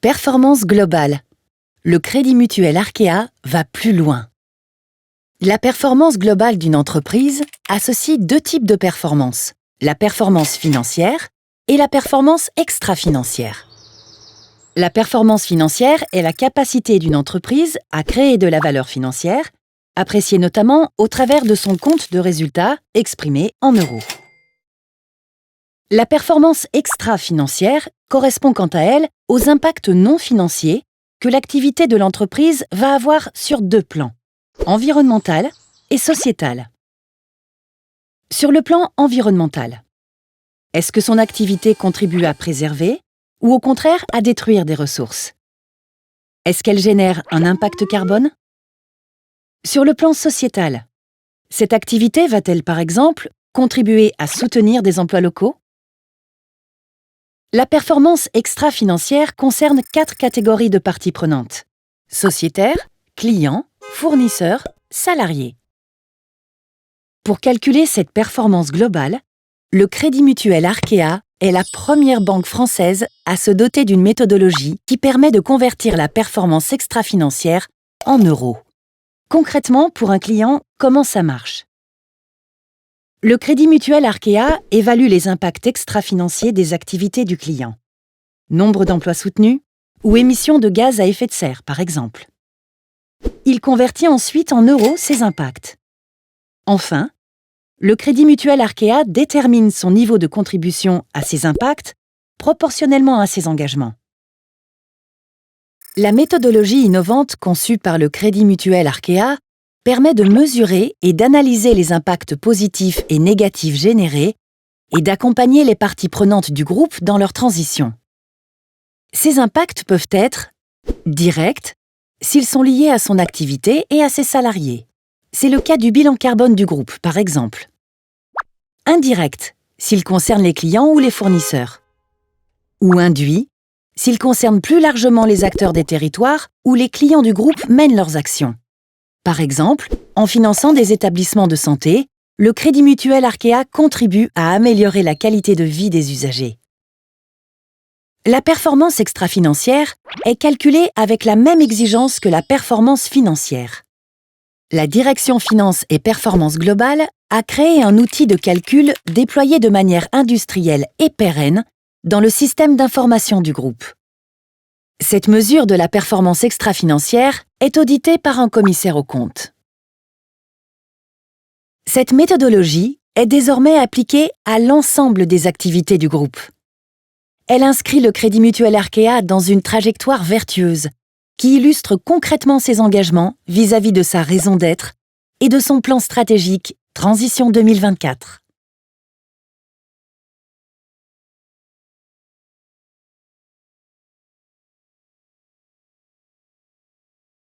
Performance globale. Le Crédit Mutuel Arkea va plus loin. La performance globale d'une entreprise associe deux types de performance, la performance financière et la performance extra-financière. La performance financière est la capacité d'une entreprise à créer de la valeur financière, appréciée notamment au travers de son compte de résultats exprimé en euros. La performance extra-financière correspond quant à elle aux impacts non financiers que l'activité de l'entreprise va avoir sur deux plans, environnemental et sociétal. Sur le plan environnemental, est-ce que son activité contribue à préserver ou au contraire à détruire des ressources? Est-ce qu'elle génère un impact carbone? Sur le plan sociétal, cette activité va-t-elle par exemple contribuer à soutenir des emplois locaux? La performance extra-financière concerne 4 catégories de parties prenantes: sociétaires, clients, fournisseurs, salariés. Pour calculer cette performance globale, le Crédit Mutuel Arkea est la première banque française à se doter d'une méthodologie qui permet de convertir la performance extra-financière en euros. Concrètement, pour un client, comment ça marche? Le Crédit Mutuel Arkea évalue les impacts extra-financiers des activités du client. Nombre d'emplois soutenus ou émissions de gaz à effet de serre, par exemple. Il convertit ensuite en euros ces impacts. Enfin, le Crédit Mutuel Arkea détermine son niveau de contribution à ces impacts proportionnellement à ses engagements. La méthodologie innovante conçue par le Crédit Mutuel Arkea permet de mesurer et d'analyser les impacts positifs et négatifs générés et d'accompagner les parties prenantes du groupe dans leur transition. Ces impacts peuvent être directs, s'ils sont liés à son activité et à ses salariés. C'est le cas du bilan carbone du groupe, par exemple. Indirects, s'ils concernent les clients ou les fournisseurs. Ou induits, s'ils concernent plus largement les acteurs des territoires où les clients du groupe mènent leurs actions. Par exemple, en finançant des établissements de santé, le Crédit Mutuel Arkea contribue à améliorer la qualité de vie des usagers. La performance extra-financière est calculée avec la même exigence que la performance financière. La Direction Finance et Performance Globale a créé un outil de calcul déployé de manière industrielle et pérenne dans le système d'information du groupe. Cette mesure de la performance extra-financière est auditée par un commissaire aux comptes. Cette méthodologie est désormais appliquée à l'ensemble des activités du groupe. Elle inscrit le Crédit Mutuel Arkea dans une trajectoire vertueuse qui illustre concrètement ses engagements vis-à-vis de sa raison d'être et de son plan stratégique Transition 2024.